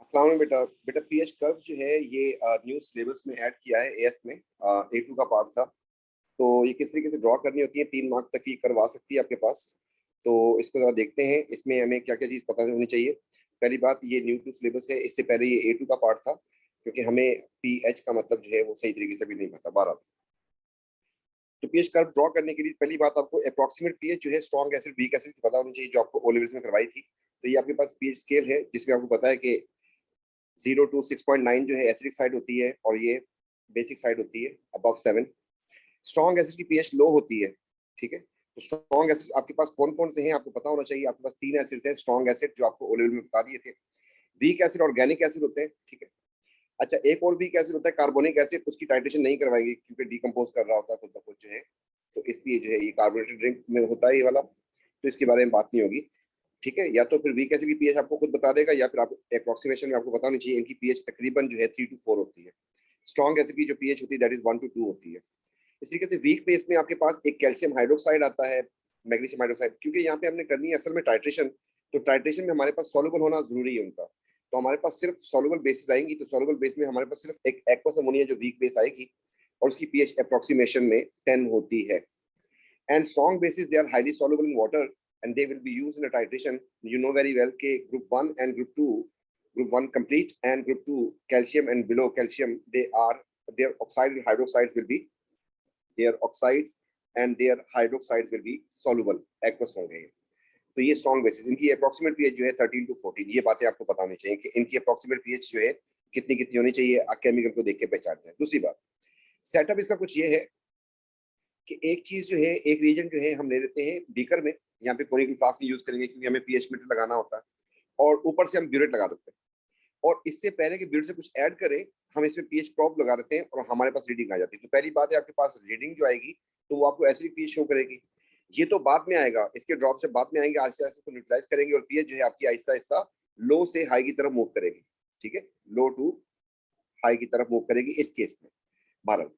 अस्सलाम वालेकुम बेटा बेटा पीएच कर्व जो है ये न्यू सिलेबस में ऐड किया है एएस में। A2 का पार्ट था। तो ये किस तरीके से ड्रॉ करनी होती है, 3 मार्क तक की करवा सकती है आपके पास। तो इसको जरा देखते हैं इसमें हमें क्या क्या चीज़ पता होनी चाहिए। पहली बात, ये न्यू टू सिलेबस है, इससे पहले ये A2 का पार्ट था, क्योंकि हमें पीएच का मतलब जो है वो सही तरीके से भी नहीं पता बारह। तो पीएच कर्व ड्रॉ करने के लिए पहली बात, आपको अप्रॉक्सीमेट पीएच जो है स्ट्रॉन्ग एसिड वीक एसिड की पता होनी चाहिए, जो आपको ओ लेवल्स में करवाई थी। तो ये आपके पास पीएच स्केल है जिसमें आपको पता है कि 0 to 6.9 जो है एसिडिक साइड होती है और ये बेसिक साइड होती है अबव 7। स्ट्रॉन्ग एसिड की पीएच लो होती है। ठीक है, तो स्ट्रॉन्ग एसिड आपके पास कौन कौन से हैं आपको पता होना चाहिए। आपके पास 3 एसिड हैं स्ट्रॉन्ग एसिड, जो आपको ओ लेवल में बता दिए थे। वीक एसिड ऑर्गेनिक एसिड होते हैं। ठीक है, अच्छा एक और वीक एसिड होता है कार्बोनिक एसिड, उसकी टाइट्रेशन नहीं करवाएगी क्योंकि डिकम्पोज कर रहा होता है खुद ब खुद जो है। तो इसलिए जो है ये कार्बोनेटेड ड्रिंक में होता है ये वाला, तो इसके बारे में बात नहीं होगी। ठीक है, या तो फिर वीक एसिड की पीएच आपको खुद बता देगा, या फिर आप अप्रोक्सीमेशन में आपको पता होनी चाहिए इनकी पीएच तकरीबन जो है 3 to 4 होती है। स्ट्रॉन्ग एसिड की जो पीएच होती है दैट इज 1 to 2 होती है। इसी तरीके से वीक बेस में आपके पास एक कैल्शियम हाइड्रोक्साइड आता है, मैग्नीशियम हाइड्रोक्साइड। क्योंकि यहाँ पे हमने करनी है असल में टाइट्रेशन, तो टाइट्रेशन में हमारे पास सॉल्युबल होना जरूरी है उनका। तो हमारे पास सिर्फ सॉल्युबल बेसिस आएंगी, तो सॉल्युबल बेस में हमारे पास सिर्फ एक एक्वस अमोनिया जो वीक बेस आएगी, और उसकी पीएच अप्रोक्सीमेशन में 10 होती है। And strong bases, they are highly soluble in water and they will be used in a titration. You know very well कि group 1 and group 2, group 1 complete and group 2 calcium and below calcium, they are their oxide and hydroxides will be their oxides and their hydroxides will be soluble aqueous होंगे। तो ये strong bases, इनकी approximate pH जो है 13 to 14। ये बातें आपको पता होनी चाहिए कि इनकी अप्रोक्सीमेट पीएच जो है कितनी कितनी होनी चाहिए, केमिकल को देख के पहचानते हैं। दूसरी बात, सेटअप इसका कुछ ये है कि एक चीज जो है, एक रीजन जो है हम ले लेते हैं बीकर में। यहाँ पे कोनिकल फ्लास्क यूज करेंगे क्योंकि हमें पीएच मीटर लगाना होता है, और ऊपर से हम ब्यूरेट लगा देते हैं। और इससे पहले कि ब्यूरेट से कुछ ऐड करें, हम इसमें पीएच प्रोब लगा देते हैं और हमारे पास रीडिंग आ जाती है। तो पहली बात है, आपके पास रीडिंग जो आएगी तो वो आपको एसिडिक पीएच शो करेगी। ये तो बाद में आएगा, इसके ड्रॉप से बाद में आएंगे, आहिस्ते आहिस्ते न्यूट्रलाइज करेंगे और पीएच जो है आपकी आहिस्ता आहिस्ता लो से हाई की तरफ मूव करेगी। ठीक है, लो टू हाई की तरफ मूव करेगी इस केस में। बहरहाल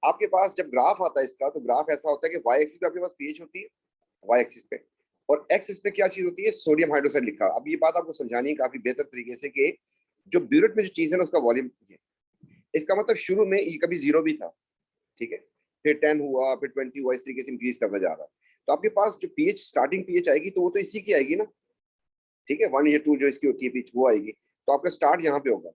आपके पास जब ग्राफ आता है इसका, तो ग्राफ ऐसा होता है कि वाई एक्सिस पे आपके पास पीएच होती है, वाई एक्सिस पे, और एक्स एक्सिस पे क्या चीज होती है, सोडियम हाइड्रोक्साइड लिखा। अब ये बात आपको समझानी है काफी बेहतर तरीके से कि जो ब्यूरेट में जो चीज है ना उसका वॉल्यूम है। इसका मतलब शुरू में ये कभी 0 भी था। ठीक है, फिर 10 हुआ, फिर 20 हुआ, इस तरीके से इंक्रीज करता जा रहा है। तो आपके पास जो पीएच स्टार्टिंग पीएच आएगी तो वो तो इसी की आएगी ना। ठीक है, 1 या 2 जो इसकी होती है पीएच वो आएगी, तो आपका स्टार्ट यहाँ पे होगा।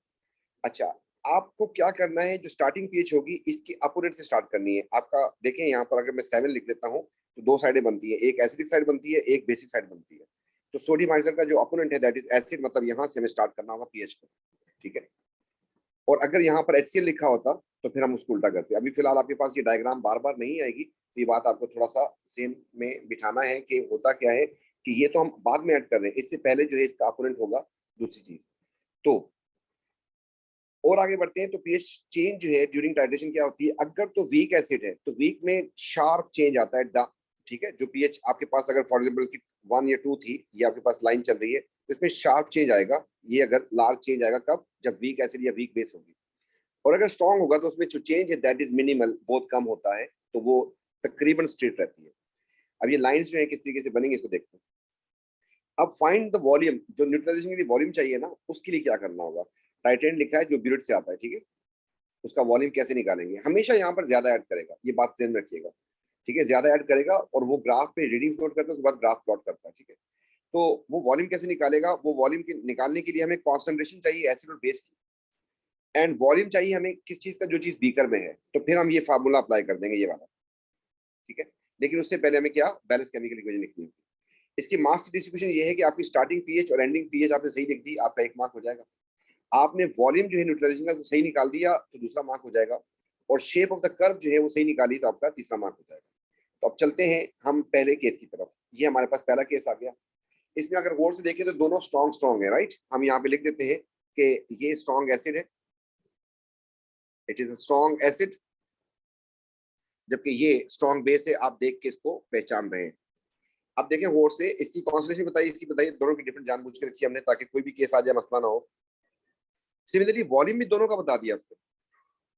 अच्छा, आपको क्या करना है, जो स्टार्टिंग पीएच होगी इसकी अपोनेंट से स्टार्ट करनी है। आपका देखें यहाँ पर, अगर मैं 7 लिख लेता हूँ तो 2 साइडें बनती है, एक एसिडिक साइड बनती है, एक बेसिक साइड बनती है। तो सोडियम हाइड्रोक्साइड का जो अपोनेंट है दैट इज एसिड, मतलब यहाँ से हमें स्टार्ट करना होगा पीएच को। ठीक है, और अगर यहाँ पर HCl लिखा होता तो फिर हम उसको उल्टा करते। अभी फिलहाल आपके पास ये डायग्राम बार बार नहीं आएगी, तो ये बात आपको थोड़ा सा सेम में बिठाना है कि होता क्या है कि ये तो हम बाद में ऐड कर रहे हैं, इससे पहले जो है इसका अपोनेंट होगा दूसरी चीज। तो और आगे बढ़ते हैं, तो पीएच चेंज जो है ड्यूरिंग टाइट्रेशन क्या होती है। अगर तो वीक एसिड है तो वीक में शार्प चेंज आता है। ठीक है, जो पीएच आपके पास अगर फॉर एग्जांपल की 1 या 2 थी, ये आपके पास लाइन चल रही है, तो इसमें शार्प चेंज आएगा। ये अगर लार्ज चेंज आएगा कब, जब वीक एसिड या वीक बेस होगी। और अगर स्ट्रॉन्ग होगा तो उसमें जो चेंज है दैट इज मिनिमल, बहुत कम होता है, तो वो तकरीबन स्ट्रेट रहती है। अब ये लाइंस जो है किस तरीके से बनेंगे इसको देखते हैं। अब फाइंड द वॉल्यूम, जो न्यूट्रलाइजेशन के लिए वॉल्यूम चाहिए ना, उसके लिए क्या करना होगा। टाइट्रेट लिखा है जो ब्यूरेट से आता है। ठीक है, उसका वॉल्यूम कैसे निकालेंगे, हमेशा यहाँ पर ज्यादा ऐड करेगा, ये बात ध्यान रखिएगा। ठीक है, ज्यादा ऐड करेगा और वो ग्राफ पे रीडिंग नोट करता है, उसके बाद ग्राफ प्लॉट करता है। ठीक है, तो वो वॉल्यूम कैसे निकालेगा, वो वॉल्यूम निकालने के लिए हमें कॉन्सेंट्रेशन चाहिए एसिड और बेस की, एंड वॉल्यूम चाहिए हमें किस चीज का, जो चीज बीकर में है। तो फिर हम ये फार्मूला अप्लाई कर देंगे ये वाला। ठीक है, लेकिन उससे पहले हमें क्या, बैलेंस केमिकल इक्वेशन लिखनी होगी। इसकी मास की डिस्ट्रीब्यूशन ये है कि आपकी स्टार्टिंग पीएच और एंडिंग पीएच आपने सही लिख दी, आपका 1 मार्क हो जाएगा। आपने वॉल्यूम जो है न्यूट्रलाइजेशन का तो सही निकाल दिया, तो दूसरा मार्क हो जाएगा। और शेप ऑफ द कर्व जो है वो सही निकाली, तो आपका तीसरा मार्क हो जाएगा। तो अब चलते हैं हम पहले केस की तरफ। ये हमारे पास पहला केस आ गया। इसमें अगर गौर से देखें तो दोनों स्ट्रॉन्ग स्ट्रॉन्ग है, राइट। हम यहाँ पे लिख देते हैं कि ये स्ट्रॉन्ग एसिड है, it is a strong acid, जबकि ये स्ट्रॉन्ग बेस है। आप देख के इसको पहचान रहे हैं। अब देखें गौर से, इसकी कॉन्सेंट्रेशन बताइए, इसकी बताइए, दोनों की डिफरेंट जानबूझ के रखी हमने ताकि कोई भी केस आ जाए मसला ना हो। सिमिलरली वॉल्यूम भी दोनों का बता दिया उसने।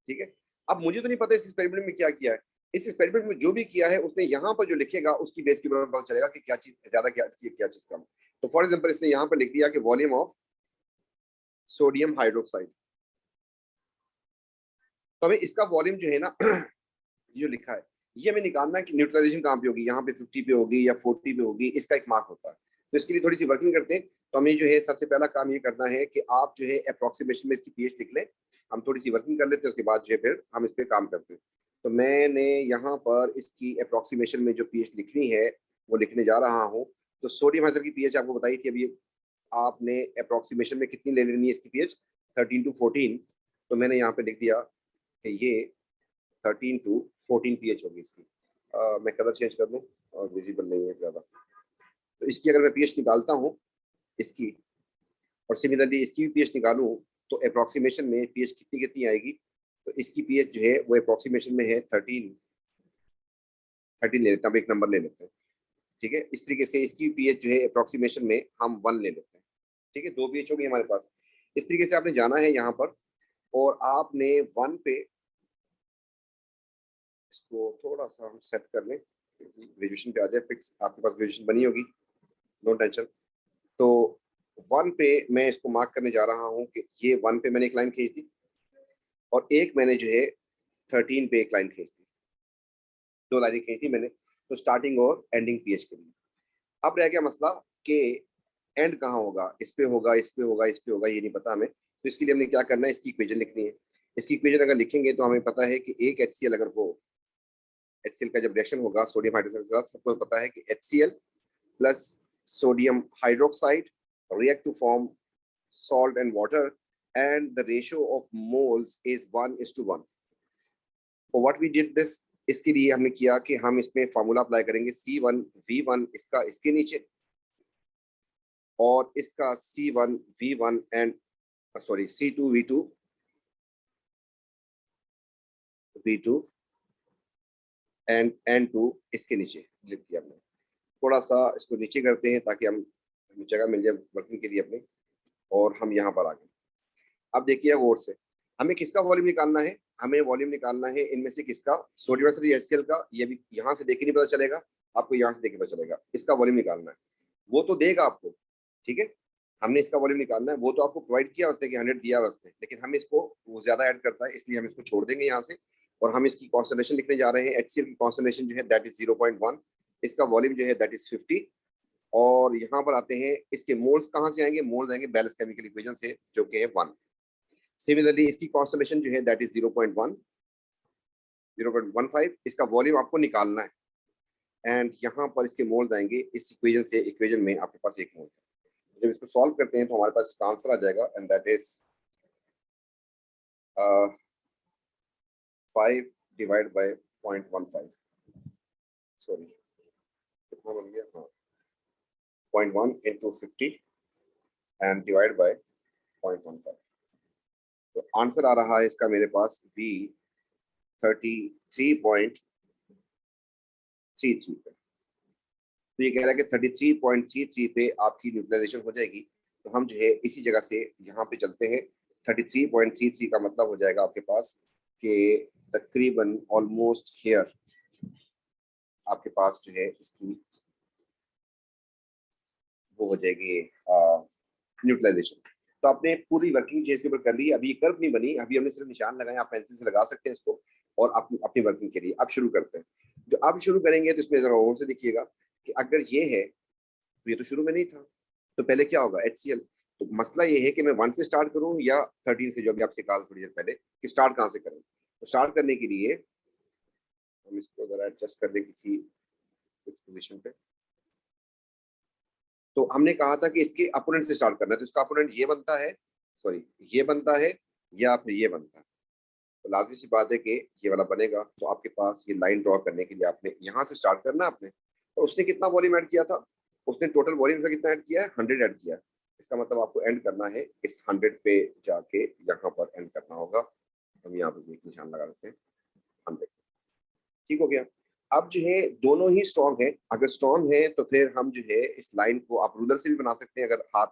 ठीक है, अब मुझे तो नहीं पता इस एक्सपेरिमेंट में क्या किया है। इस एक्सपेरिमेंट में जो भी किया है उसने यहाँ पर जो लिखेगा उसकी बेस के बराबर पता चलेगा कि क्या चीज ज्यादा, क्या चीज कम। तो फॉर एग्जांपल इसने यहाँ पर लिख दिया कि वॉल्यूम ऑफ सोडियम हाइड्रोक्साइड। तो हमें इसका वॉल्यूम जो है ना जो लिखा है ये हमें निकालना है कि न्यूट्रलाइजेशन कहाँ पे होगी, यहाँ पे 50 पे होगी या 40 पे होगी, इसका एक मार्क होता है। तो इसके लिए थोड़ी सी वर्किंग करते हैं। तो हमें जो है सबसे पहला काम ये करना है कि आप जो है अप्रोक्सीमेशन में इसकी पीएच लिख लें। हम थोड़ी सी वर्किंग कर लेते हैं, उसके बाद जो है फिर हम इस पर काम करते हैं। तो मैंने यहाँ पर इसकी अप्रोक्सीमेशन में जो पीएच लिखनी है वो लिखने जा रहा हूँ। तो सोडियम हाइड्रोक्साइड की पीएच आपको बताई थी अभी, आपने अप्रोक्सीमेशन में कितनी ले लेनी है इसकी पीएच, 13 to 14। तो मैंने यहाँ पे लिख दिया कि ये 13 to 14 पीएच होगी इसकी। मैं कलर चेंज कर दूं और विजिबल नहीं है ज़्यादा। तो इसकी अगर मैं पीएच निकालता हूँ इसकी, और सिमिलरली इसकी भी पीएच निकालूं, तो अप्रोक्सीमेशन में पीएच कितनी कितनी आएगी। तो इसकी पीएच जो है वो अप्रोक्सीमेशन में है 13 ले लेते हैं, अब एक नंबर ले लेते हैं, ठीक है। इस तरीके से इसकी पीएच जो है अप्रोक्सीमेशन में हम 1 ले लेते हैं, ठीक है। 2 पीएच होगी हमारे पास। इस तरीके से आपने जाना है यहाँ पर, और आपने 1 पे इसको थोड़ा सा हम सेट कर लें, ग्रेजुएशन पे आ जाए फिक्स, आपके पास ग्रेजुएशन बनी होगी, नो टेंशन। तो 1 पे मैं इसको मार्क करने जा रहा हूँ कि ये 1 पे मैंने एक लाइन खींच दी, और एक मैंने जो है 13 पे एक लाइन खींच दी, 2 लाइनें खींची मैंने। तो स्टार्टिंग और एंडिंग पीएच के लिए। अब रह गया मसला कि एंड कहाँ होगा, इस पे होगा, इस पे होगा, इस पे होगा, ये नहीं पता हमें। तो इसके लिए हमने क्या करना है, इसकी इक्वेशन लिखनी है। इसकी इक्वेशन अगर लिखेंगे तो हमें पता है कि एक HCl अगर हो, HCl का जब रिएक्शन होगा सोडियम हाइड्रोक्साइड के साथ, सबको पता है कि HCl plus sodium hydroxide react to form salt and water, and the ratio of moles is 1:1. So what we did this, इसके लिए हमने किया कि हम इसमें फार्मूला अप्लाई करेंगे C1V1 इसका इसके नीचे, और इसका C1V1 and sorry C2V2 V2 and N2 इसके नीचे लिख दिया हमने। थोड़ा सा इसको नीचे करते हैं ताकि हम जगह मिल जाए वर्किंग के लिए अपने, और हम यहाँ पर आ गए। अब देखिए गौर से, हमें किसका वॉल्यूम निकालना है, हमें वॉल्यूम निकालना है इनमें से किसका, सोडियम हाइड्रोक्साइड HCl का। ये भी यहाँ से देख के नहीं पता चलेगा, आपको यहाँ से देख के पता चलेगा। इसका वॉल्यूम निकालना है, वो तो देगा आपको, ठीक है। हमने इसका वॉल्यूम निकालना है, वो तो आपको प्रोवाइड किया उसने कि 100 दिया उसने, लेकिन हम इसको वो ज्यादा ऐड करता है, इसलिए हम इसको छोड़ देंगे यहाँ से। और हम इसकी कॉन्सेंट्रेशन लिखने जा रहे हैं। HCl की कॉन्सेंट्रेशन जो है दैट इज 0.1, इसका वॉल्यूम जो है दैट इज 50। और यहाँ पर आते हैं, इसके मोल्स कहाँ से आएंगे, मोल्स आएंगे बैलेंस केमिकल इक्वेशन से, जो कि है 1। सिमिलरली इसकी कॉन्सेंट्रेशन जो है दैट इज 0.1, 0.15। इसका वॉल्यूम आपको निकालना है, एंड यहाँ पर इसके मोल्स आएंगे इस इक्वेशन से। इक्वेशन में आपके पास एक मोल है, जब इसको सॉल्व करते हैं तो हमारे पास इसका आंसर आ जाएगा, and that is 5 divide by 0.15, sorry कितना बन गया, हाँ 0.1 into 50 एंड डिवाइड बाय 0.15। तो आंसर आ रहा है इसका मेरे पास B 33.33 पे। तो ये कह रहा है कि 33.33 पे आपकी न्यूट्रलाइजेशन हो जाएगी। तो हम जो है इसी जगह से यहाँ पे चलते हैं। 33.33 का मतलब हो जाएगा आपके पास कि तकरीबन ऑलमोस्ट हियर आपके पास जो है इसकी वो हो जाएगी न्यूट्रलाइजेशन। तो आपने पूरी वर्किंग चीज के ऊपर कर ली। अभी ये कर्व नहीं बनी, अभी हमने सिर्फ निशान लगाए, आप पेंसिल से लगा सकते हैं इसको, और अपनी वर्किंग के लिए अब शुरू करते हैं। जो अब शुरू करेंगे तो इसमें जरा और से देखिएगा कि अगर ये है तो ये तो शुरू में नहीं था, तो पहले क्या होगा HCl। तो मसला ये है कि मैं 1 से स्टार्ट करूं या 13 से, जो अभी आपसे कहा थोड़ी देर पहले कि स्टार्ट कहाँ से करें। तो स्टार्ट करने के लिए हम इसको जरा एडजस्ट कर दें किसी पोजिशन पे। तो हमने कहा था कि इसके अपोनेंट से स्टार्ट करना है, तो इसका अपोनेंट ये बनता है, सॉरी ये बनता है, या फिर ये बनता है। तो लाजमी सी बात है कि ये वाला बनेगा। तो आपके पास ये लाइन ड्रॉ करने के लिए आपने यहाँ से स्टार्ट करना है आपने। और उसने कितना वॉल्यूम ऐड किया था, उसने टोटल वॉल्यूम का कितना ऐड किया है, 100 ऐड किया है। इसका मतलब आपको एंड करना है इस 100 पे जाके, यहाँ पर एंड करना होगा। हम यहाँ पे एक निशान लगा देते हैं 100, ठीक हो गया। अब जो है दोनों ही स्ट्रॉन्ग है, अगर स्ट्रॉन्ग है तो फिर हम जो है इस लाइन को आप रूलर से भी बना सकते हैं। अगर हाथ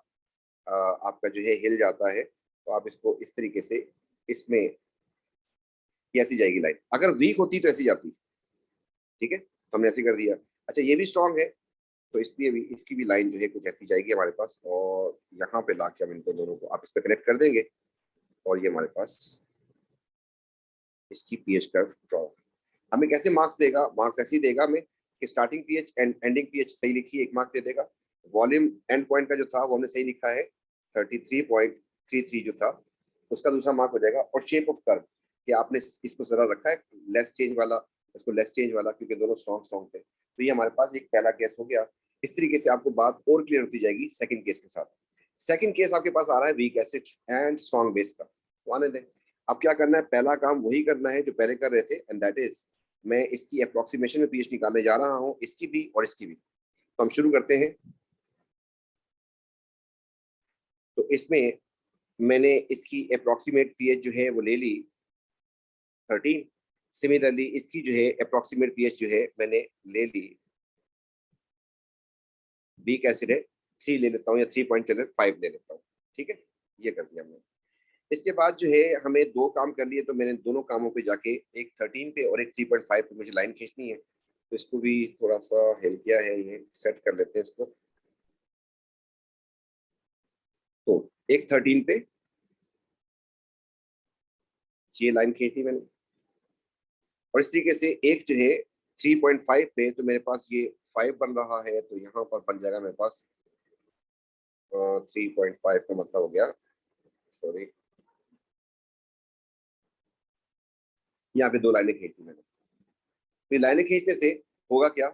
आपका जो है हिल जाता है तो आप इसको इस तरीके से, इसमें ऐसी जाएगी लाइन। अगर वीक होती तो ऐसी जाती, ठीक है। तो हमने ऐसे कर दिया। अच्छा ये भी स्ट्रॉन्ग है, तो इसलिए भी इसकी भी लाइन जो है कुछ ऐसी जाएगी हमारे पास, और यहाँ पे लाके हम इनको दोनों को आप इस पे कनेक्ट कर देंगे, और ये हमारे पास इसकी पीएच कर्व ड्रॉ। हमें कैसे मार्क्स देगा? मार्क्स ऐसे ही देगा हमें कि starting pH and ending pH सही लिखी है, 1 मार्क दे देगा। वॉल्यूम एंड पॉइंट का जो था वो हमने सही लिखा है 33.33 जो था, उसका दूसरा मार्क हो जाएगा। और शेप ऑफ कर्व कि आपने इसको जरा रखा है लेस चेंज वाला, इसको लेस चेंज वाला, क्योंकि दोनों स्ट्रॉन्ग थे। तो ये हमारे पास एक पहला केस हो गया। इस तरीके से आपको बात और क्लियर होती जाएगी सेकंड केस के साथ। सेकंड केस आपके पास आ रहा है weak acid and strong base का। तो आने दें, अब क्या करना है, पहला काम वही करना है जो पहले कर रहे थे, एंड दैट इज मैं इसकी अप्रोक्सीमेशन में पीएच निकालने जा रहा हूं, इसकी भी और इसकी भी। तो हम शुरू करते हैं। तो इसमें मैंने इसकी अप्रोक्सीमेट पीएच जो है वो ले ली 13। सिमिलरली इसकी जो है अप्रोक्सीमेट पीएच जो है मैंने ले ली, वीक एसिड है 3 ले लेता हूँ, या 3.5 ले लेता हूँ। ठीक है, ये कर दिया हमने। इसके बाद जो है हमें 2 काम कर लिए, तो मैंने दोनों कामों पे जाके एक 13 पे और एक 3.5 पे मुझे लाइन खींचनी है। तो इसको भी थोड़ा सा हेल्प किया है, ये सेट कर लेते हैं इसको। तो एक 13 पे ये लाइन खींची मैंने, और इस तरीके से एक जो है 3.5 पे, तो मेरे पास ये 5 बन रहा है, तो यहाँ पर बन जाएगा मेरे पास 3.5 का मतलब हो गया, सॉरी, यहाँ पे 2 लाइनें खींची मैंने। तो लाइनें खींचने से होगा क्या,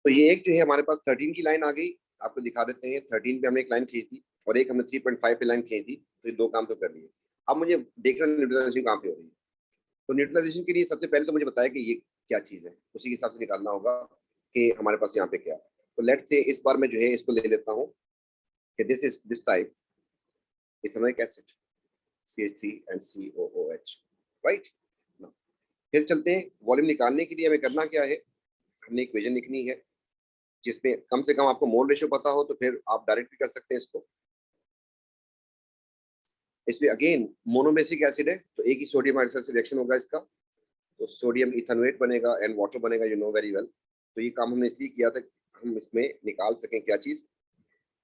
तो ये एक जो है हमारे पास 13 की लाइन आ गई, आपको दिखा देते हैं। 13 पे हमने एक लाइन खींची थी, और एक हमने 3.5 पे लाइन खींची थी, तो ये 2 काम तो कर लिए। अब मुझे देखना न्यूट्रलाइजेशन कहाँ पे हो रही है। तो न्यूट्रलाइजेशन के लिए सबसे पहले तो मुझे बताया कि ये क्या चीज़ है, उसी के हिसाब से निकालना होगा कि हमारे पास यहाँ पे क्या है। तो लेट्स से इस बार मैं जो है इसको ले लेता हूँ कि this is this type ethanoic acid CH3 and COOH, right. फिर चलते हैं, वॉल्यूम निकालने के लिए हमें करना क्या है, हमने इक्वेशन लिखनी है जिसमें कम से कम आपको मोल रेशियो पता हो, तो फिर आप डायरेक्ट भी कर सकते हैं इसको। इसमें अगेन मोनोबेसिक एसिड है, तो एक ही सोडियम हाइड्रोक्साइड से रिएक्शन होगा इसका, तो सोडियम इथेनोएट बनेगा एंड वाटर बनेगा, यू नो वेरी वेल। तो ये काम हमने इसलिए किया था हम इसमें निकाल सकें क्या चीज,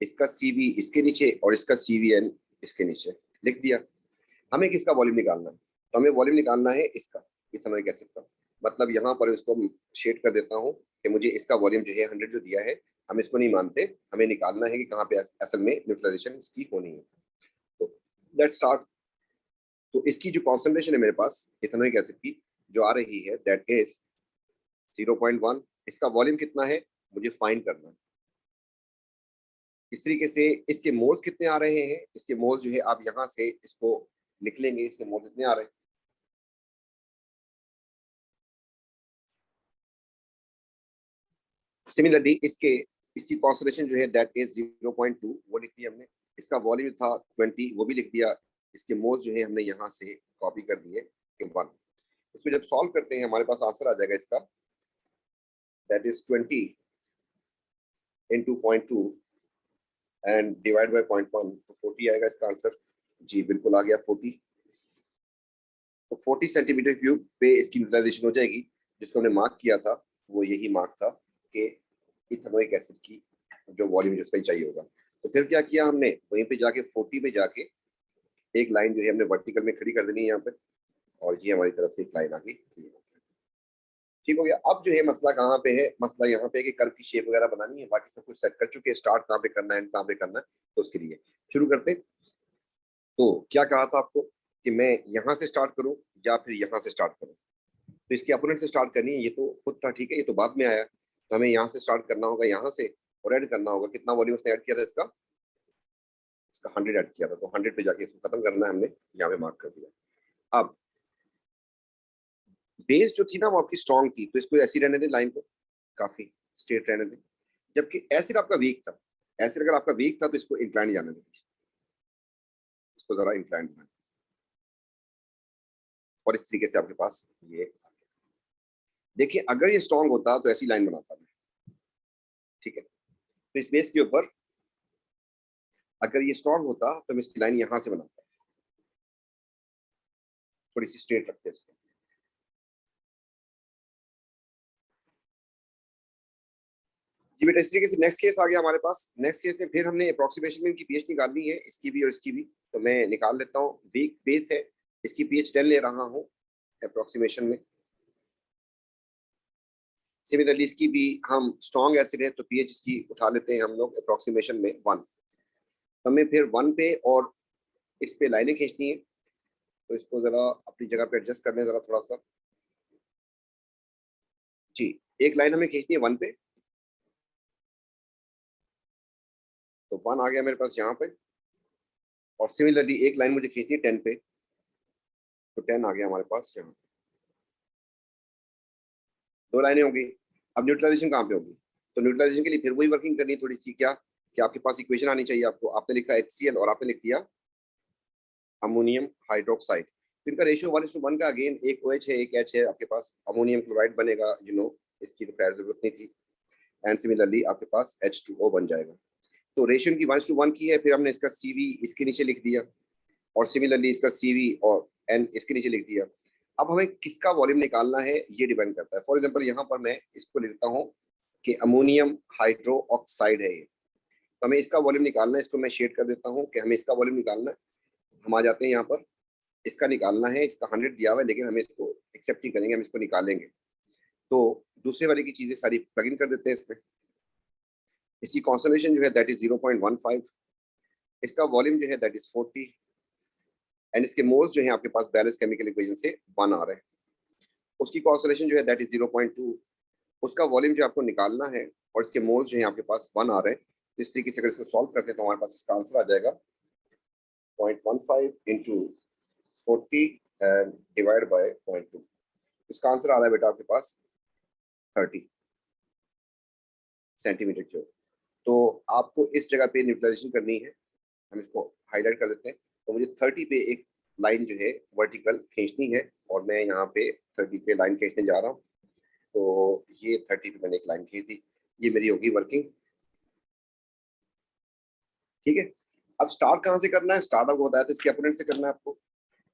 इसका CV इसके नीचे और इसका CVN इसके नीचे लिख दिया। हमें किसका वॉल्यूम निकालना है, तो हमें वॉल्यूम निकालना है इसका, इथेनोइक एसिड का। मतलब यहाँ पर इसको शेड कर देता हूँ कि मुझे इसका वॉल्यूम जो है 100 जो दिया है, हम इसको नहीं मानते, हमें निकालना है कि कहाँ पे असल में न्यूट्रलाइजेशन इसकी होनी है। तो लेट्स स्टार्ट। तो इसकी जो कॉन्सेंट्रेशन है मेरे पास इथेनोइक एसिड की जो आ रही है दैट इज 0.1। इसका वॉल्यूम कितना है मुझे फाइंड करना है। इस तरीके से इसके मोल्स कितने आ रहे हैं, इसके मोल्स जो है आप यहाँ से इसको लिख लेंगे, इसके मोल्स कितने आ रहे हैं। सिमिलरली इसकी कॉन्सेंट्रेशन जो है दैट इज 0.2 वो लिख दिया हमने। इसका वॉल्यूम था 20 वो भी लिख दिया। इसके मोल्स जो है हमने यहाँ से कॉपी कर दिए कि 1। इसको जब सॉल्व करते हैं हमारे पास आंसर आ जाएगा इसका, that is 20 into 0.2 and divide by 0.1, तो 40 आएगा इसका आंसर। जी बिल्कुल आ गया 40। तो 40 सेंटीमीटर क्यूब पे इसकी यूटिलाइजेशन हो जाएगी। जिसको हमने मार्क किया था वो यही मार्क था कि इथेनोइक एसिड की जो वॉल्यूम जिसका चाहिए होगा। तो फिर क्या किया हमने, वहीं पे जाके 40 पे जाके एक लाइन जो है हमने वर्टिकल में खड़ी कर देनी है यहाँ पे, और ये हमारी तरफ से एक लाइन आ गई। ठीक हो गया। अब जो है मसला कहाँ पे है, मसला यहाँ पे है कि कर्व की शेप वगैरह बनानी है, बाकी सब कुछ सेट कर चुके हैं। स्टार्ट कहाँ पे करना है, एंड कहाँ पे करना है, तो उसके लिए शुरू करते हैं। तो क्या कहा था आपको कि मैं यहाँ से स्टार्ट करूँ या फिर यहाँ से स्टार्ट करूँ। तो इसके अपोनेंट से स्टार्ट करनी है, ये तो खुद था, ठीक है, ये तो बाद में आया। तो हमें यहाँ से स्टार्ट करना होगा, यहाँ से, और ऐड करना होगा। कितना वॉल्यूम उसने ऐड किया था इसका, इसका 100 ऐड किया था, तो 100 पे जाके इसको खत्म करना है हमने, यहाँ पे मार्क कर दिया। अब बेस जो थी ना वो आपकी स्ट्रॉन्ग थी, तो इसको ऐसी रहने दें, लाइन को काफी स्ट्रेट रहने दें। जबकि एसिड आपका वीक था, एसिड अगर आपका वीक था तो इसको इंक्लाइन जाने दें, इसको जरा इंक्लाइन बनाए, और इस तरीके से आपके पास ये देखिए। अगर ये स्ट्रॉन्ग होता तो ऐसी लाइन बनाता मैं, ठीक है। तो इस बेस के ऊपर अगर ये स्ट्रॉन्ग होता तो मैं इसकी लाइन यहां से बनाता, थोड़ी सी स्ट्रेट रखते हैं इसको। जी बेटा, इस तरीके से नेक्स्ट केस आ गया हमारे पास। नेक्स्ट केस में फिर हमने अप्रोक्सीमेशन में इनकी पीएच निकालनी है, इसकी भी और इसकी भी। तो मैं निकाल लेता हूँ। वीक बेस है, इसकी पीएच 10 ले रहा हूँ अप्रोक्सीमेशन में। सिमिलरली इसकी भी हम स्ट्रॉन्ग एसिड है तो पीएच इसकी उठा लेते हैं हम लोग अप्रोक्सीमेशन में 1। हमें फिर 1 पे और इस पे लाइनें खींचनी है, तो इसको जरा अपनी जगह पे एडजस्ट करने जरा थोड़ा सा। जी, एक लाइन हमें खींचनी है 1 पे, तो 1 आ गया मेरे पास यहाँ पे। और सिमिलरली एक लाइन मुझे खींचनी है 10 पे, तो 10 आ गया हमारे पास यहाँ। 2 लाइनें होंगी। अब न्यूट्रलाइजेशन कहाँ पे होगी? तो न्यूट्रलाइजेशन के लिए फिर वही वर्किंग करनी है थोड़ी सी। क्या कि आपके पास इक्वेशन आनी चाहिए आपको। आपने लिखा HCl और आपने लिख दिया अमोनियम हाइड्रोक्साइड। तो इनका रेशियो 1:1 का। अगेन एक OH है, एक H है, आपके पास अमोनियम क्लोराइड बनेगा, इसकी तो खैर जरूरत नहीं थी। एंड सिमिलरली आपके पास H2O बन जाएगा। तो रेशियो इनकी 1:1 की है। फिर हमने इसका CV इसके नीचे लिख दिया, और सिमिलरली इसका CV और N इसके नीचे लिख दिया। अब हमें किसका वॉल्यूम निकालना है ये डिपेंड करता है। फॉर एग्जांपल यहाँ पर मैं इसको लिखता हूँ कि अमोनियम हाइड्रो ऑक्साइड है ये, तो हमें इसका वॉल्यूम निकालना है। इसको मैं शेड कर देता हूँ कि हमें इसका वॉल्यूम निकालना है। हम आ जाते हैं यहाँ पर, इसका निकालना है। इसका 100 दिया हुआ है, लेकिन हमें इसको एक्सेप्ट नहीं करेंगे, हम इसको निकालेंगे। तो दूसरे वाले की चीजें सारी प्लग इन कर देते हैं इसमें। इसकी कॉन्सनट्रेशन जो है दैट इज 0.15, इसका वॉल्यूम जो है दैट इज 40, एंड इसके मोल्स जो है आपके पास बैलेंस केमिकल इक्वेशन से 1 आ रहे हैं। उसकी कॉन्सनट्रेशन जो है दैट इज 0.2, उसका वॉल्यूम जो आपको निकालना है, और इसके मोल्स जो है आपके पास 1 आ रहे हैं। तो इस तरीके से अगर इसको सॉल्व करते हैं तो हमारे पास इसका आंसर आ जाएगा 0.15 इंटू 40 एंड डिवाइड बाय 0.2। इसका आंसर आ रहा है बेटा आपके पास 30 सेंटीमीटर क्यूब। तो आपको इस जगह पे न्यूट्रलाइजेशन करनी है। हम इसको हाईलाइट कर देते हैं। तो मुझे 30 पे एक लाइन जो है वर्टिकल खींचनी है, और मैं यहाँ पे 30 पे लाइन खींचने जा रहा हूँ। तो ये 30 पे मैंने एक लाइन खींच दी, ये मेरी होगी वर्किंग। ठीक है। अब स्टार्ट कहाँ से करना है? स्टार्ट आपको बताया था इसके अपोनेंट से करना है आपको।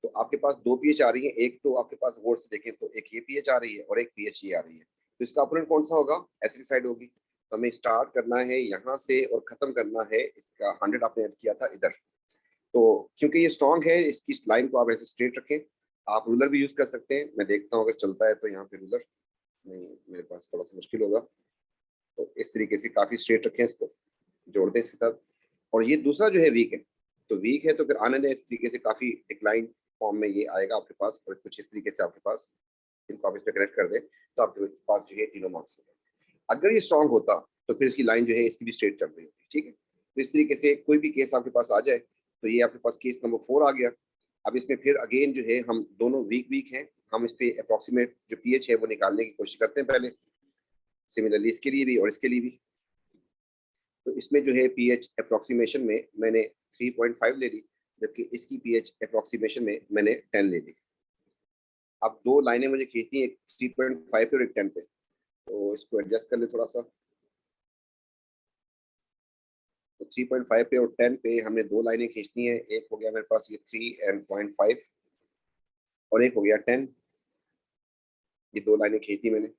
तो आपके पास 2 पीएच आ रही है। एक तो आपके पास बोर्ड से देखें तो एक ये पीएच आ रही है और एक पीएच ये आ रही है। तो इसका अपोनेंट कौन सा होगा? एसिडिक साइड होगी। तो हमें स्टार्ट करना है यहाँ से और खत्म करना है इसका 100 आपने ऐड किया था इधर। तो क्योंकि ये स्ट्रॉन्ग है, इसकी लाइन को आप ऐसे स्ट्रेट रखें। आप रूलर भी यूज कर सकते हैं, मैं देखता हूँ अगर चलता है तो। यहाँ पे रूलर नहीं, मेरे पास थोड़ा सा मुश्किल होगा। तो इस तरीके से काफी स्ट्रेट रखें, इसको जोड़ दें इसके साथ। और ये दूसरा जो है वीक है, तो वीक है तो फिर आने दें। इस तरीके से काफी डिक्लाइन फॉर्म में ये आएगा आपके पास, और कुछ इस तरीके से आपके पास इनको आप इस पर कनेक्ट कर दें तो आपके पास जो है तीनों मार्क्स होगा। अगर ये स्ट्रॉन्ग होता तो फिर इसकी लाइन जो है इसकी भी स्ट्रेट चल रही होती। ठीक है। तो इस तरीके से कोई भी केस आपके पास आ जाए, तो ये आपके पास केस नंबर 4 आ गया। अब इसमें फिर अगेन जो है हम दोनों वीक वीक हैं, हम इस पे अप्रोक्सीमेट जो पीएच है वो निकालने की कोशिश करते हैं पहले। सिमिलरली इसके लिए भी और इसके लिए भी। तो इसमें जो है पीएच अप्रोक्सीमेशन में मैंने 3.5 ले ली, जबकि इसकी पीएच अप्रोक्सीमेशन में मैंने 10 ले ली। अब 2 लाइनें मुझे खींचनी है, एक 3.5 पे और एक 10 पे। तो इसको एडजस्ट कर ले थोड़ा सा। तो 3.5 पे और 10 पे हमने 2 लाइनें खींचनी है। एक हो गया मेरे पास ये 3 एंड 0.5, और एक हो गया 10। ये 2 लाइनें खींची मैंने।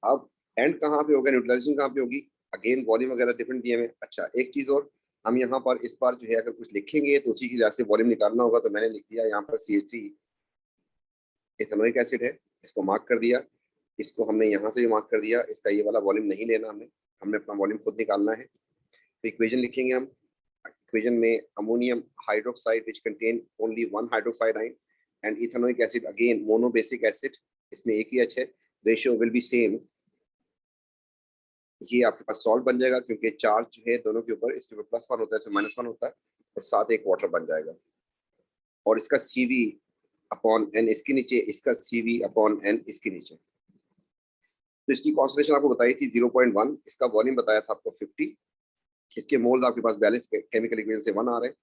अब एंड कहाँ पे होगा, न्यूट्रलाइजेशन कहाँ पे होगी? अगेन वॉल्यूम वगैरह डिफरेंट दिए हुए। अच्छा, एक चीज और, हम यहाँ पर इस बार जो है अगर कुछ लिखेंगे तो उसी की वजह से वॉल्यूम निकालना होगा। तो मैंने लिख दिया यहाँ पर CH3 इथेनोइक एसिड है, इसको मार्क कर दिया। इसको हमने यहाँ से भी मार्क कर दिया। इसका ये वाला वॉल्यूम नहीं लेना हमें, हमने अपना वॉल्यूम खुद निकालना है। तो इक्वेशन लिखेंगे हम। इक्वेशन में ammonium hydroxide which contain only 1 hydroxide आइन and ethanoic acid again mono basic acid, इसमें एक ही H है। Ratio will be same. ये आपके पास सॉल्ट बन जाएगा, क्योंकि चार्ज जो है दोनों के ऊपर, इसके ऊपर +1 होता है, इसमें -1 होता है, और साथ एक वाटर बन जाएगा। और इसका CV अपॉन N इसके नीचे, इसका CV अपॉन N इसके नीचे। तो इसकी कॉन्सेंट्रेशन आपको बताई थी 0.1, इसका वॉल्यूम बताया था आपको 50, इसके मोल्स आपके पास बैलेंस केमिकल इक्वेशन से 1 आ रहे हैं।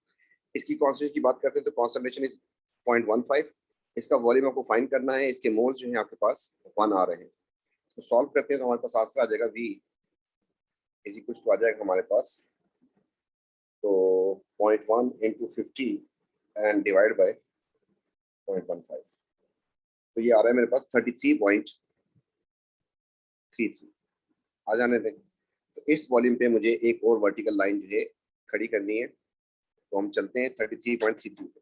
इसकी कॉन्सेंट्रेशन की बात करते हैं तो कॉन्सेंट्रेशन इज 0.15। इसका वॉल्यूम आपको फाइंड करना है, इसके मोल्स जो है आपके पास 1 आ रहे हैं। तो सॉल्व करते हैं तो हमारे पास आंसर आ जाएगा V इज इक्वल टू आ जाएगा हमारे पास, तो 0.1 इंटू 50 एंड डिवाइड बाय 0.15। तो ये आ रहा है मेरे पास 33.33। आ जाने दें। तो तो इस वॉल्यूम पे मुझे एक और वर्टिकल लाइन जो है खड़ी करनी है। तो हम चलते हैं 33.33 पे।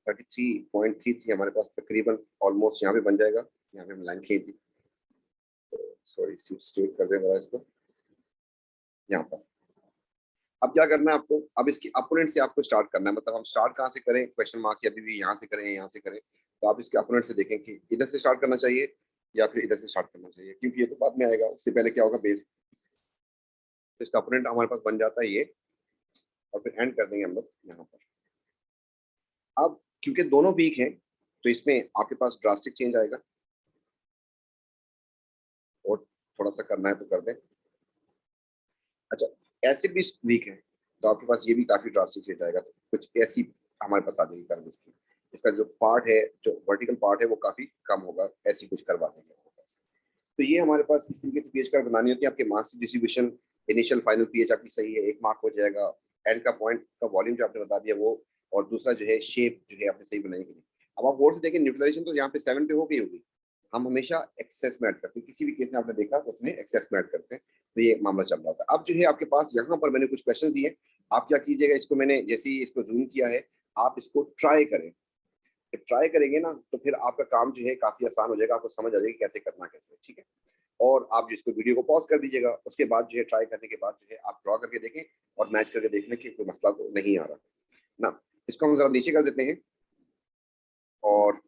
33.33 हमारे पास तकरीबन ऑलमोस्ट यहाँ पे बन जाएगा। यहाँ पे हम लाइन खींच दी, तो सॉरी स्ट्रेट कर दें इसको यहाँ पर। अब क्या करना है आपको, अब इसकी अपोनेंट से आपको स्टार्ट करना है। मतलब हम स्टार्ट कहाँ से करें, क्वेश्चन मार्क अभी भी यहाँ से करें, यहाँ से करें। तो आप इसके अपोनेंट से देखें कि इधर से स्टार्ट करना चाहिए या फिर इधर से स्टार्ट करना चाहिए, क्योंकि ये तो बाद में आएगा। उससे पहले क्या होगा, बेस। तो इसका अपोनेंट हमारे पास बन जाता है ये, और फिर एंड कर देंगे हम लोग यहाँ पर। अब क्योंकि दोनों वीक हैं, तो इसमें आपके पास ड्रास्टिक चेंज आएगा, और थोड़ा सा करना है तो कर दें। अच्छा, एसिड भी वीक है, तो आपके पास ये भी काफी ड्रास्टिक चेंज आएगा। तो कुछ ऐसी हमारे पास आ जाएगी कर्व इसकी। इसका जो पार्ट है, जो वर्टिकल पार्ट है, वो काफी कम होगा, ऐसी कुछ करवा देंगे हमारे पास। तो ये हमारे पास इस तरीके से पीएच कर्व बनानी होती है। आपके mass distribution, initial final pH आपकी सही है, 1 मार्क हो जाएगा। एंड का पॉइंट का वॉल्यूम जो आपने बता दिया वो, और दूसरा जो है शेप जो है आपने सही बनाई है। अब आप गौर से देखें, न्यूट्रलाइजेशन तो यहाँ पे 7 पे हो गई होगी। हम हमेशा एक्सेस में ऐड करते हैं, किसी भी केस में आपने देखा तो उसमें एक्सेस में ऐड करते हैं। तो ये मामला चल रहा था। अब जो है आपके पास यहाँ पर मैंने कुछ क्वेश्चन दिए। आप क्या कीजिएगा, इसको मैंने जैसे ही इसको जूम किया है, आप इसको ट्राई करें। जब ट्राई करेंगे ना, तो फिर आपका काम जो है काफी आसान हो जाएगा, आपको समझ आ जाएगी कैसे करना कैसे, ठीक है। और आप जिसको वीडियो को पॉज कर दीजिएगा, उसके बाद जो है ट्राई करने के बाद जो है आप ड्रॉ करके देखें और मैच करके देखने की कोई मसला तो नहीं आ रहा ना। इसको हम जरा नीचे कर देते हैं और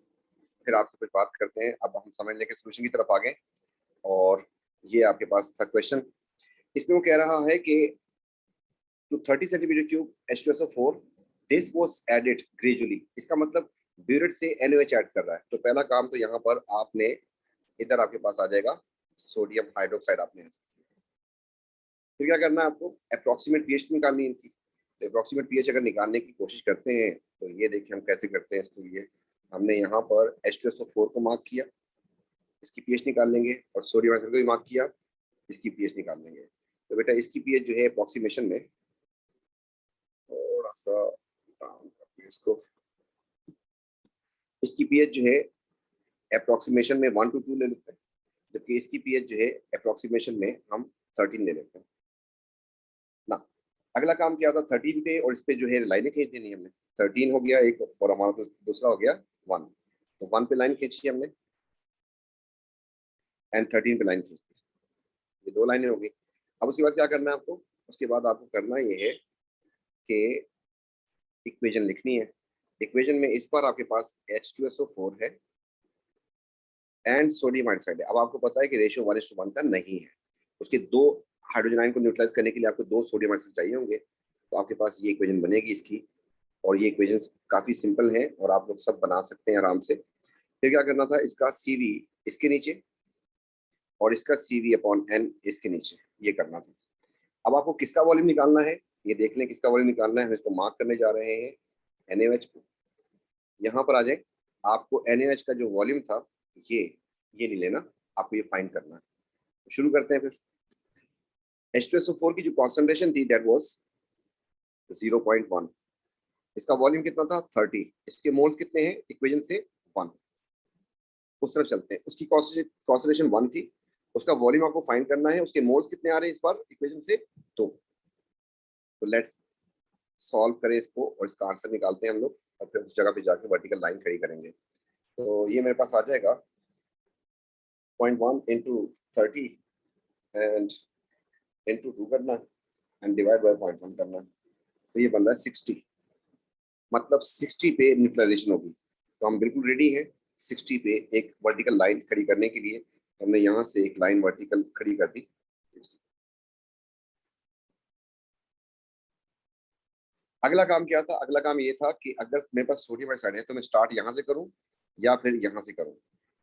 फिर आपसे कुछ बात करते हैं। अब हम समझने के सोल्यूशन की तरफ आ गए, और ये आपके पास था क्वेश्चन। इसमें वो कह रहा है कि to 30 centimetre cube H2SO4 this was added gradually. इसका मतलब ब्यूरेट से NaOH ऐड कर रहा है। तो पहला काम तो यहाँ पर आपने, इधर आपके पास आ जाएगा सोडियम हाइड्रोक्साइड। आपने फिर क्या करना है, आपको अप्रोक्सीमेट पीएच निकालनी है इनकी। तो अप्रोक्सीमेट पीएच अगर निकालने की कोशिश करते हैं, तो ये देखिए हम कैसे करते हैं इसको। ये हमने यहाँ पर H2SO4 को मार्क किया, इसकी पीएच निकाल लेंगे, और सोडियम हाइड्रोक्साइड को भी मार्क किया, इसकी पीएच निकाल लेंगे। तो बेटा इसकी पीएच जो है अप्रोक्सीमेशन में, थोड़ा सा डाउन करते हैं इसको, इसकी पीएच जो है अप्रोक्सीमेशन में 1 to 2 ले लेते हैं, जबकि इसकी पीएच जो है अप्रोक्सीमेशन में हम 13 ले लेते हैं ना। अगला काम क्या था, 13 पे, और इस पे जो है लाइनें खींच देनी है हमने। 13 हो गया एक, और हमारा तो दूसरा हो गया 1। तो 1 पे लाइन खींची हमने, एंड 13 पे लाइन खींची। ये 2 लाइनें हो गई। अब उसके बाद क्या करना है आपको, उसके बाद आपको करना ये है कि इक्वेशन लिखनी है। इक्वेशन में इस बार आपके पास H2SO4 है एंड सोडियम हाइड्रोक्साइड है। अब आपको पता है कि रेशियो 1:1 का नहीं है। उसके 2 हाइड्रोजन आयन को न्यूट्रलाइज करने के लिए आपको 2 सोडियम हाइड्रोक्साइड चाहिए होंगे। तो आपके पास ये इक्वेशन बनेगी इसकी, और ये इक्वेशन काफी सिंपल है और आप लोग सब बना सकते हैं आराम से। फिर क्या करना था, इसका CV इसके नीचे, और इसका CV/N इसके नीचे, ये करना था। अब आपको किसका वॉल्यूम निकालना है, ये देख लें किसका वॉल्यूम निकालना है। हम इसको मार्क करने जा रहे हैं NaOH को। यहाँ पर आ जाए, आपको NaOH का जो वॉल्यूम था ये नहीं लेना, आपको ये फाइंड करना है। तो शुरू करते हैं फिर। H2SO4 की जो कॉन्सेंट्रेशन थी दैट वाज 0.1। इसका वॉल्यूम कितना था 30। इसके मोल्स कितने हैं इक्वेशन से 1। उस तरफ चलते हैं। उसकी कॉन्सेंट्रेशन 1 थी, उसका वॉल्यूम आपको फाइंड करना है। उसके मोल्स कितने आ रहे हैं इस बार इक्वेशन से 2। तो लेट्स सॉल्व करें इसको, और इसका आंसर निकालते हैं हम लोग, और फिर उस जगह पे जाके वर्टिकल लाइन खड़ी करेंगे। तो ये मेरे पास आ जाएगा 0.1 इंटू 30 एंड इंटू 2 करना एंड डिवाइड बाय 0.1 करना। तो ये बन रहा है 60। मतलब 60 पे न्यूट्रलाइजेशन होगी। तो हम बिल्कुल रेडी हैं 60 पे एक वर्टिकल लाइन खड़ी करने के लिए। हमने यहाँ से एक लाइन वर्टिकल खड़ी कर दी। अगला काम क्या था, अगला काम ये था कि अगर मेरे पास सोडियम हाइड्रोक्साइड है, तो मैं स्टार्ट यहाँ से करूँ या फिर यहाँ से करूँ।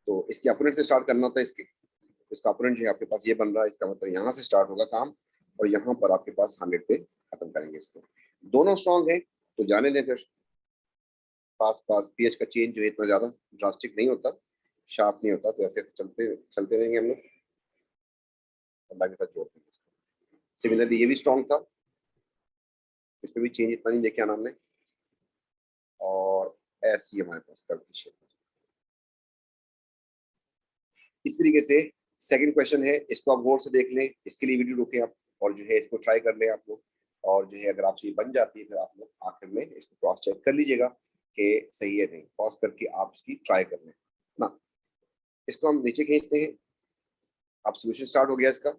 तो इसके अपोनेंट से स्टार्ट करना था। इसका अपोनेंट जो है आपके पास ये बन रहा है। इसका मतलब यहाँ से स्टार्ट होगा काम, और यहाँ पर आपके पास 100 पे खत्म करेंगे इसको। दोनों स्ट्रॉन्ग है, तो जाने दें फिर। पास पास पीएच का चेंज जो है इतना ज्यादा ड्रास्टिक नहीं होता, शार्प नहीं होता। तो ऐसे ऐसे चलते चलते रहेंगे हम लोग, अल्लाह के साथ जोड़ते हैं इसको। सिमिलरली ये भी स्ट्रॉन्ग था, इसमें भी चेंज इतना नहीं लेके आना हमने। और ऐसी हमारे पास कर्व की शेप। इस तरीके से सेकंड क्वेश्चन है, इसको आप गौर से देख लें। इसके लिए वीडियो रोकें आप, और जो है इसको ट्राई कर लें आप लोग, और जो है अगर आपसे ये बन जाती है फिर आप लोग आखिर में इसको क्रॉस चेक कर लीजिएगा कि सही है नहीं, पॉज करके आप इसकी ट्राई कर लें ना। इसको हम नीचे खींचते हैं, अब सोल्यूशन स्टार्ट हो गया इसका।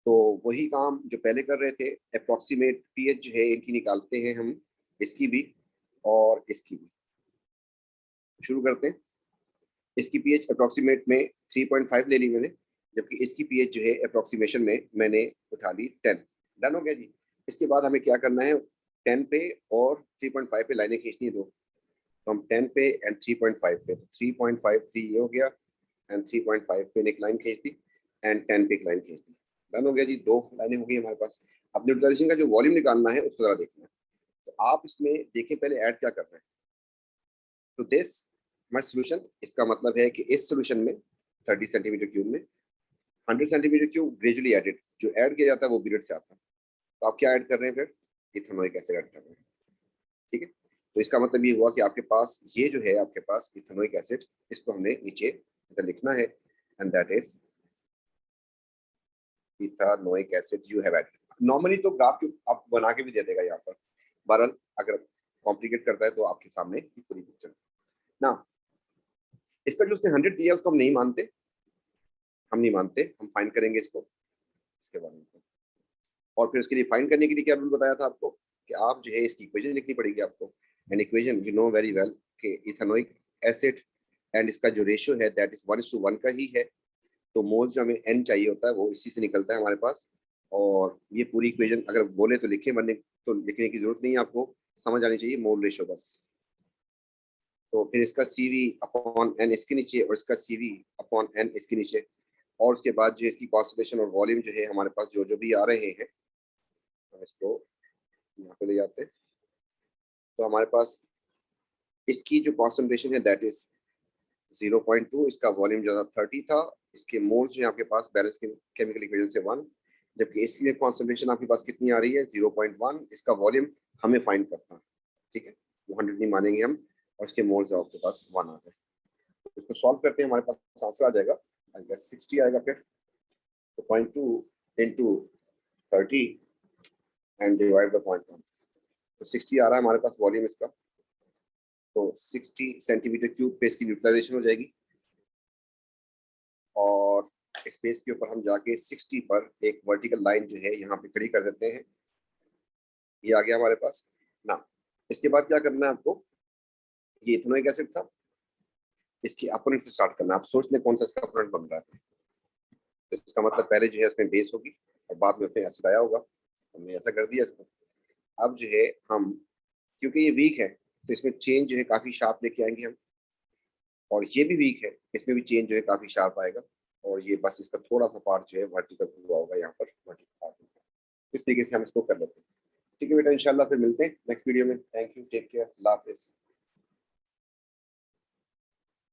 तो वही काम जो पहले कर रहे थे, अप्रोक्सीमेट पीएच जो है इनकी निकालते हैं हम, इसकी भी और इसकी भी। शुरू करते हैं। इसकी पीएच अप्रोक्सीमेट में 3.5 ले ली मैंने, जबकि इसकी पीएच जो है अप्रोक्सीमेशन में मैंने उठा ली 10। डन हो गया जी। इसके बाद हमें क्या करना है, 10 पे और 3.5 पे लाइनें खींचनी है दो। तो हम 10 पे एंड 3.5 पे, 3.53 ये हो गया एंड 3.5 पे एक लाइन खींच दी एंड 10 पे एक लाइन खींच दी। डन हो गया जी, दो लाइनें हो गई हमारे पास। अब न्यूट्रलाइजेशन का जो वॉल्यूम निकालना है उसको जरा देखना है। तो आप इसमें देखिए पहले ऐड क्या करना है। तो दिस माय सॉल्यूशन, इसका मतलब है कि इस सॉल्यूशन में 30 सेंटीमीटर क्यूब में 100 सेंटीमीटर क्यूब ग्रेजुअली एडेड, जो ऐड किया जाता है वो पीरियड से आता है। तो आप क्या ऐड कर रहे हैं फिर, इथेनॉइक एसिड ऐड कर रहे हैं। ठीक है, तो इसका मतलब ये हुआ कि आपके पास ये जो है आपके पास इथेनॉइक एसिड, इसको हमने नीचे इधर लिखना है and that is ethanoic acid you have added. Normally तो ग्राफ आप बना के भी दे देगा यहाँ पर, बहरहाल अगर कॉम्प्लिकेट करता है तो आपके सामने पूरी पिक्चर ना। इसका जो उसने 100 दिया उसको हम नहीं मानते, हम नहीं मानते, हम फाइंड करेंगे इसको, इसके बारे में। और फिर उसके लिए फाइंड करने के लिए क्या रूल बताया था आपको कि आप जो है इसकी इक्वेशन लिखनी पड़ेगी आपको। An equation you know very well कि इथेनॉइक एसिड एंड इसका जो रेशियो है दैट इज 1:1 का ही है। तो मोल्स जो हमें एन चाहिए होता है वो इसी से निकलता है हमारे पास। और ये पूरी इक्वेशन अगर बोले तो लिखे, वरने तो लिखने की जरूरत नहीं है, आपको समझ आनी चाहिए मोल रेशियो बस। तो फिर इसका CV अपॉन एन इसके नीचे और इसका CV अपॉन एन इसके नीचे, और उसके बाद जो इसकी कॉन्सेंट्रेशन और वॉल्यूम जो है हमारे पास जो जो भी आ रहे हैं, हम इसको यहाँ पे ले जाते हैं। तो हमारे पास इसकी जो कॉन्सेंट्रेशन है दैट इज 0.2, इसका वॉल्यूम जो था 30 था, इसके मोल्स जो है आपके पास बैलेंस केमिकल इक्वेशन से 1, जबकि इसकी कॉन्सेंट्रेशन आपके पास कितनी आ रही है 0.1, इसका वॉल्यूम हमें फाइंड करना है। ठीक है, 100 नहीं मानेंगे हम, और इसके मोल्स आपके पास 1 आ गए। तो इसको सॉल्व करते हैं, हमारे पास आंसर आ जाएगा, आई गेस 60 आएगा फिर। तो 0.2 इंटू 30 एंड डिवाइड बाय 0.1, तो 60 आ रहा है हमारे पास वॉल्यूम इसका। तो 60 सेंटीमीटर क्यूब पे इसकी यूटिलाइजेशन हो जाएगी, और स्पेस के ऊपर हम जाके 60 पर एक वर्टिकल लाइन जो है यहाँ पे खड़ी कर देते हैं। ये आ गया हमारे पास ना। इसके बाद क्या करना है आपको, ये इथेनॉइक एसिड था, इसके अपोनेंट से स्टार्ट करना है। आप सोच लें कौन सा इसका अपोनेंट बन रहा है। तो इसका मतलब पहले जो है उसमें बेस होगी और बाद में उसमें एसिड आया होगा, हमने ऐसा कर दिया इसको। अब जो है हम, क्योंकि ये वीक है तो इसमें चेंज जो है काफी शार्प लेके आएंगे हम, और ये भी वीक है, इसमें भी चेंज जो है काफी शार्प आएगा, और ये बस इसका थोड़ा सा पार्ट जो है वर्टिकल हुआ होगा यहाँ पर, वर्टिकल पार्ट। इस तरीके से हम इसको कर लेते हैं। ठीक है बेटा, इंशाल्लाह फिर मिलते हैं नेक्स्ट वीडियो में। थैंक यू, टेक केयर, अल्लाह हाफिज़।